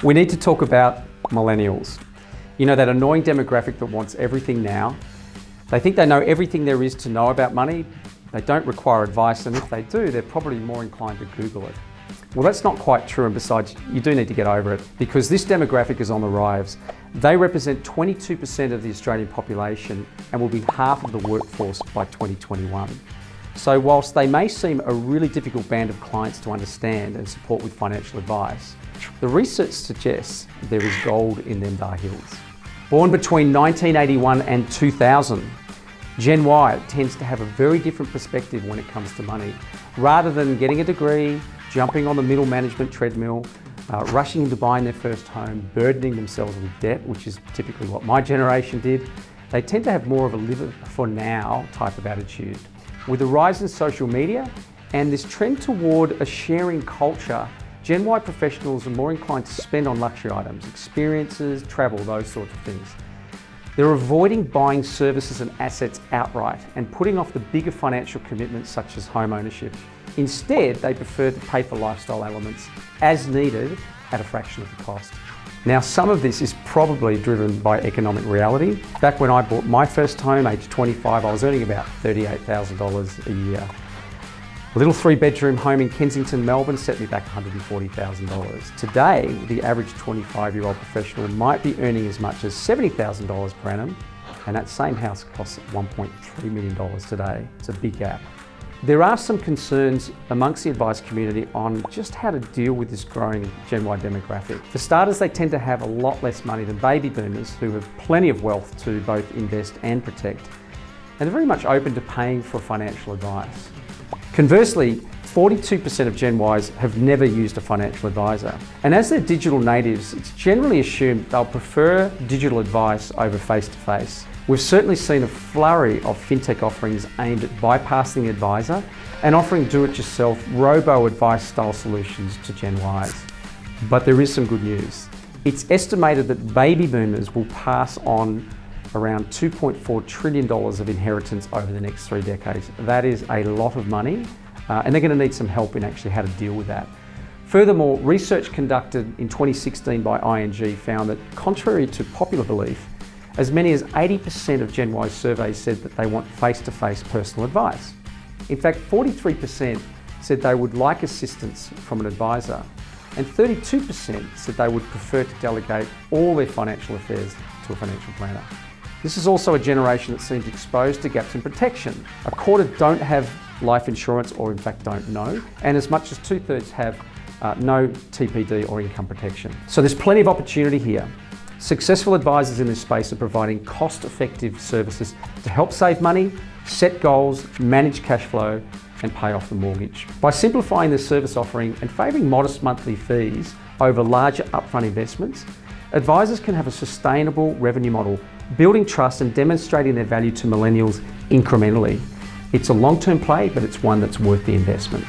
We need to talk about millennials. You know, that annoying demographic that wants everything now. They think they know everything there is to know about money. They don't require advice, and if they do, they're probably more inclined to Google it. Well, that's not quite true, and besides, you do need to get over it, because this demographic is on the rise. They represent 22% of the Australian population and will be half of the workforce by 2021. So whilst they may seem a really difficult band of clients to understand and support with financial advice, the research suggests there is gold in them dar heels. Born between 1981 and 2000, Gen Y tends to have a very different perspective when it comes to money. Rather than getting a degree, jumping on the middle management treadmill, rushing into buying their first home, burdening themselves with debt, which is typically what my generation did, they tend to have more of a live for now type of attitude. With the rise in social media and this trend toward a sharing culture, Gen Y professionals are more inclined to spend on luxury items, experiences, travel, those sorts of things. They're avoiding buying services and assets outright and putting off the bigger financial commitments such as home ownership. Instead, they prefer to pay for lifestyle elements as needed at a fraction of the cost. Now, some of this is probably driven by economic reality. Back when I bought my first home, age 25, I was earning about $38,000 a year. A little 3-bedroom home in Kensington, Melbourne set me back $140,000. Today, the average 25-year-old professional might be earning as much as $70,000 per annum, and that same house costs $1.3 million today. It's a big gap. There are some concerns amongst the advice community on just how to deal with this growing Gen Y demographic. For starters, they tend to have a lot less money than baby boomers who have plenty of wealth to both invest and protect, and are very much open to paying for financial advice. Conversely, 42% of Gen Ys have never used a financial advisor. And as they're digital natives, it's generally assumed they'll prefer digital advice over face-to-face. We've certainly seen a flurry of fintech offerings aimed at bypassing the advisor and offering do-it-yourself robo-advice style solutions to Gen Ys. But there is some good news. It's estimated that baby boomers will pass on around $2.4 trillion of inheritance over the next 3 decades. That is a lot of money, and they're going to need some help in actually how to deal with that. Furthermore, research conducted in 2016 by ING found that, contrary to popular belief, as many as 80% of Gen Y surveys said that they want face-to-face personal advice. In fact, 43% said they would like assistance from an advisor, and 32% said they would prefer to delegate all their financial affairs to a financial planner. This is also a generation that seems exposed to gaps in protection. A quarter don't have life insurance, or in fact don't know, and as much as 2/3 have no TPD or income protection. So there's plenty of opportunity here. Successful advisors in this space are providing cost-effective services to help save money, set goals, manage cash flow, and pay off the mortgage. By simplifying their service offering and favouring modest monthly fees over larger upfront investments, advisors can have a sustainable revenue model, building trust and demonstrating their value to millennials incrementally. It's a long-term play, but it's one that's worth the investment.